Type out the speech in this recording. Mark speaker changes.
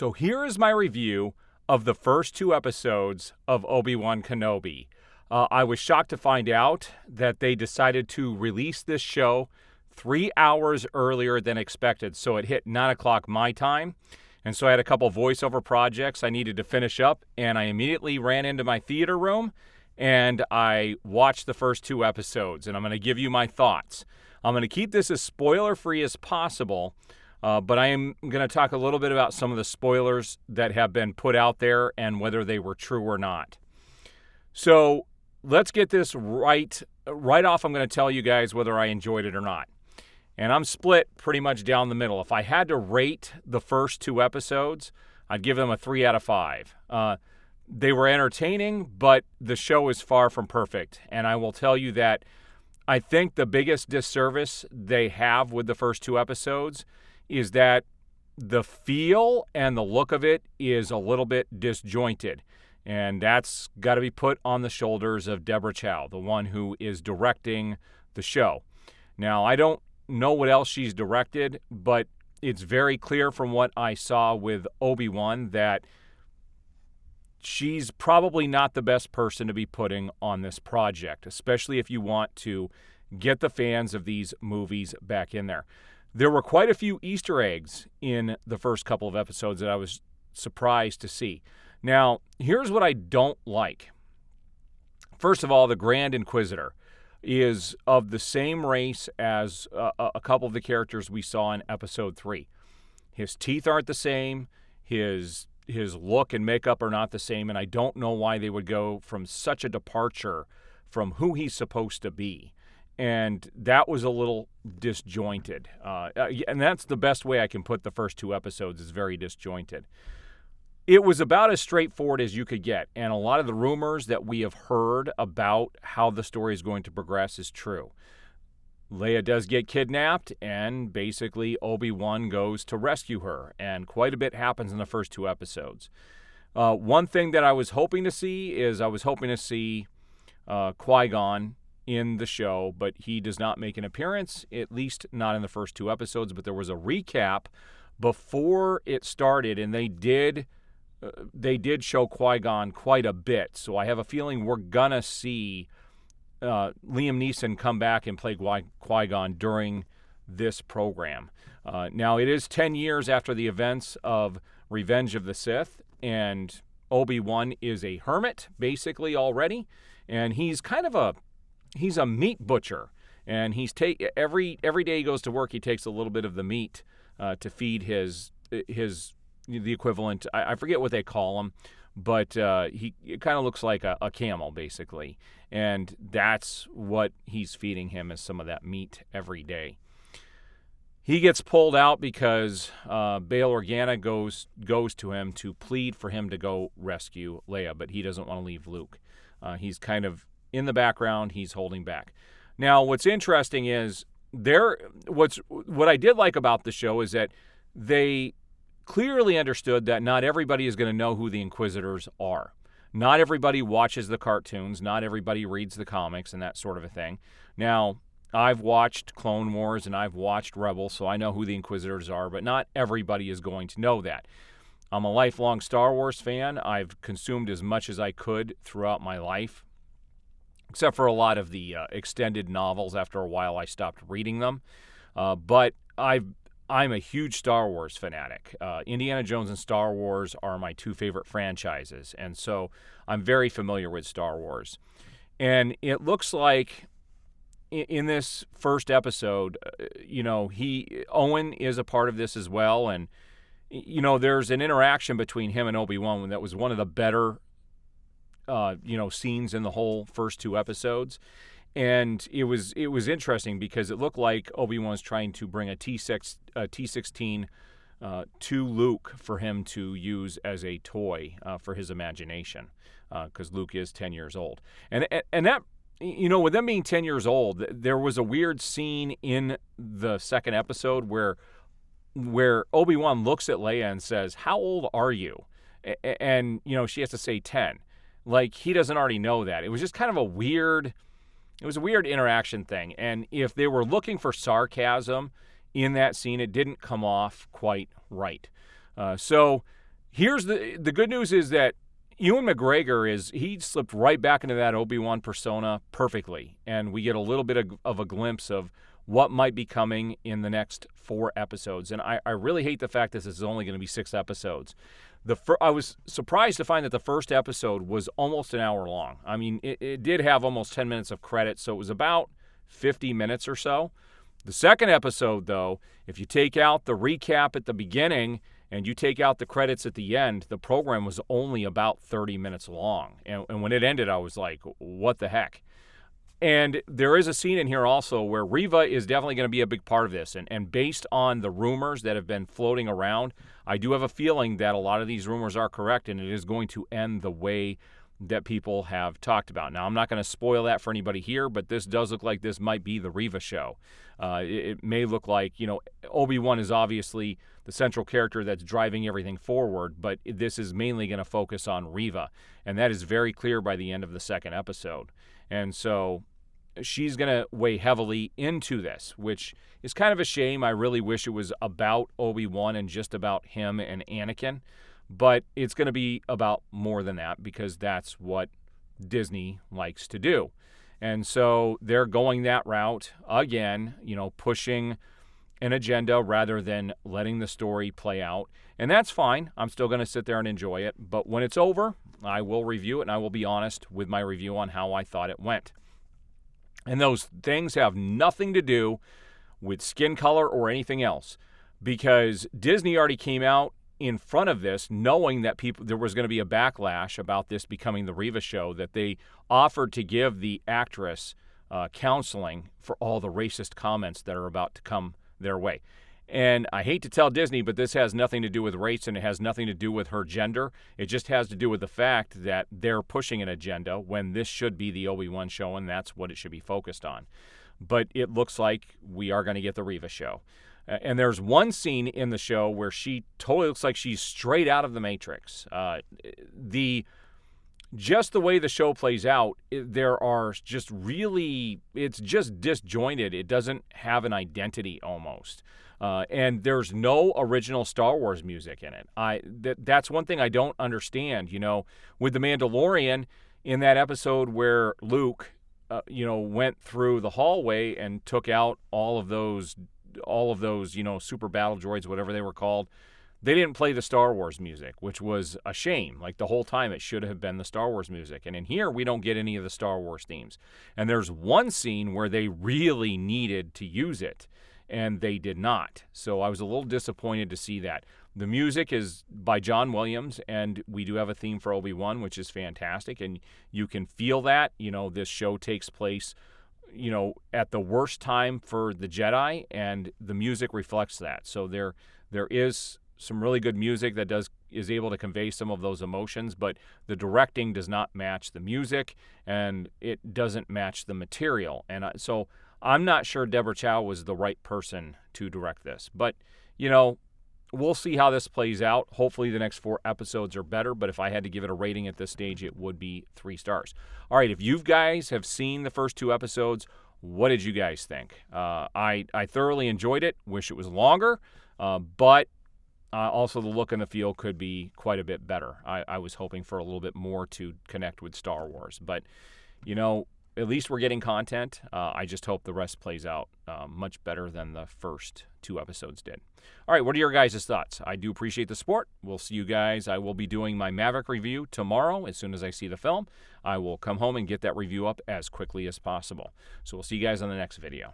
Speaker 1: So here is my review of the first 2 episodes of Obi-Wan Kenobi. I was shocked to find out that they decided to release this show 3 hours earlier than expected. So it hit 9 o'clock my time. And so I had a couple voiceover projects I needed to finish up. And I immediately ran into my theater room and I watched the first 2 episodes. And I'm going to give you my thoughts. I'm going to keep this as spoiler-free as possible. But I am going to talk a little bit about some of the spoilers that have been put out there and whether they were true or not. So let's get this right off. I'm going to tell you guys whether I enjoyed it or not. And I'm split pretty much down the middle. If I had to rate the first 2 episodes, I'd give them a 3 out of 5. They were entertaining, but the show is far from perfect. And I will tell you that I think the biggest disservice they have with the first 2 episodes is that the feel and the look of it is a little bit disjointed. And that's got to be put on the shoulders of Deborah Chow, the one who is directing the show. Now, I don't know what else she's directed, but it's very clear from what I saw with Obi-Wan that she's probably not the best person to be putting on this project, especially if you want to get the fans of these movies back in there. There were quite a few Easter eggs in the first couple of episodes that I was surprised to see. Now, here's what I don't like. First of all, the Grand Inquisitor is of the same race as a couple of the characters we saw in Episode 3. His teeth aren't the same. His look and makeup are not the same, and I don't know why they would go from such a departure from who he's supposed to be. And that was a little disjointed. And that's the best way I can put the first 2 episodes, is very disjointed. It was about as straightforward as you could get. And a lot of the rumors that we have heard about how the story is going to progress is true. Leia does get kidnapped, and basically Obi-Wan goes to rescue her. And quite a bit happens in the first 2 episodes. One thing that I was hoping to see is Qui-Gon in the show, but he does not make an appearance, at least not in the first 2 episodes. But there was a recap before it started, and they did show Qui-Gon quite a bit. So I have a feeling we're gonna see Liam Neeson come back and play Qui-Gon during this program. Now, it is 10 years after the events of Revenge of the Sith, and Obi-Wan is a hermit, basically, already. And he's kind of he's a meat butcher, and every day he goes to work, he takes a little bit of the meat to feed the equivalent. I forget what they call him, but it kind of looks like a camel, basically, and that's what he's feeding him, is some of that meat every day. He gets pulled out because Bail Organa goes to him to plead for him to go rescue Leia, but he doesn't want to leave Luke. He's kind of in the background, he's holding back. Now, what's interesting is what I did like about the show is that they clearly understood that not everybody is going to know who the Inquisitors are. Not everybody watches the cartoons, not everybody reads the comics and that sort of a thing. Now, I've watched Clone Wars and I've watched Rebels, so I know who the Inquisitors are, but not everybody is going to know that. I'm a lifelong Star Wars fan. I've consumed as much as I could throughout my life, except for a lot of the extended novels. After a while, I stopped reading them. But I'm a huge Star Wars fanatic. Indiana Jones and Star Wars are my 2 favorite franchises, and so I'm very familiar with Star Wars. And it looks like in this first episode, Owen is a part of this as well, and there's an interaction between him and Obi-Wan that was one of the better scenes in the whole first 2 episodes. And it was interesting because it looked like Obi-Wan was trying to bring a T-16 to Luke for him to use as a toy for his imagination, because Luke is 10 years old. And that, with them being 10 years old, there was a weird scene in the second episode where Obi-Wan looks at Leia and says, "How old are you?" And she has to say 10. Like, he doesn't already know that. It was just kind of a weird interaction thing. And if they were looking for sarcasm in that scene, it didn't come off quite right. So Here's the good news is that Ewan McGregor he slipped right back into that Obi-Wan persona perfectly, and we get a little bit of a glimpse of what might be coming in the next 4 episodes. And I really hate the fact that this is only going to be 6 episodes. I was surprised to find that the first episode was almost an hour long. I mean, it did have almost 10 minutes of credits, so it was about 50 minutes or so. The second episode, though, if you take out the recap at the beginning and you take out the credits at the end, the program was only about 30 minutes long. And when it ended, I was like, what the heck? And there is a scene in here also where Reva is definitely going to be a big part of this. And based on the rumors that have been floating around, I do have a feeling that a lot of these rumors are correct, and it is going to end the way that people have talked about. Now, I'm not going to spoil that for anybody here, but this does look like this might be the Reva show. It may look like, Obi-Wan is obviously the central character that's driving everything forward, but this is mainly going to focus on Reva, and that is very clear by the end of the second episode. And so she's going to weigh heavily into this, which is kind of a shame. I really wish it was about Obi-Wan and just about him and Anakin. But it's going to be about more than that because that's what Disney likes to do. And so they're going that route again, pushing an agenda rather than letting the story play out. And that's fine. I'm still going to sit there and enjoy it. But when it's over, I will review it, and I will be honest with my review on how I thought it went. And those things have nothing to do with skin color or anything else, because Disney already came out in front of this knowing that there was going to be a backlash about this becoming the Reva show, that they offered to give the actress counseling for all the racist comments that are about to come their way. And I hate to tell Disney, but this has nothing to do with race, and it has nothing to do with her gender. It just has to do with the fact that they're pushing an agenda when this should be the Obi-Wan show, and that's what it should be focused on. But it looks like we are going to get the Reva show. And there's one scene in the show where she totally looks like she's straight out of the Matrix. Just the way the show plays out, it's just disjointed. It doesn't have an identity almost. And there's no original Star Wars music in it. That's one thing I don't understand. With The Mandalorian, in that episode where Luke, went through the hallway and took out all of those, super battle droids, whatever they were called, they didn't play the Star Wars music, which was a shame. Like, the whole time it should have been the Star Wars music. And in here, we don't get any of the Star Wars themes. And there's one scene where they really needed to use it, and they did not. So I was a little disappointed to see that. The music is by John Williams, and we do have a theme for Obi-Wan, which is fantastic. And you can feel that. This show takes place at the worst time for the Jedi, and the music reflects that. So there is some really good music that is able to convey some of those emotions, but the directing does not match the music, and it doesn't match the material. And so I'm not sure Deborah Chow was the right person to direct this. But, we'll see how this plays out. Hopefully the next 4 episodes are better, but if I had to give it a rating at this stage, it would be 3 stars. All right, if you guys have seen the first 2 episodes, what did you guys think? I thoroughly enjoyed it. Wish it was longer, but also the look and the feel could be quite a bit better. I was hoping for a little bit more to connect with Star Wars, but, at least we're getting content. I just hope the rest plays out much better than the first 2 episodes did. All right, what are your guys' thoughts? I do appreciate the support. We'll see you guys. I will be doing my Maverick review tomorrow. As soon as I see the film, I will come home and get that review up as quickly as possible. So we'll see you guys on the next video.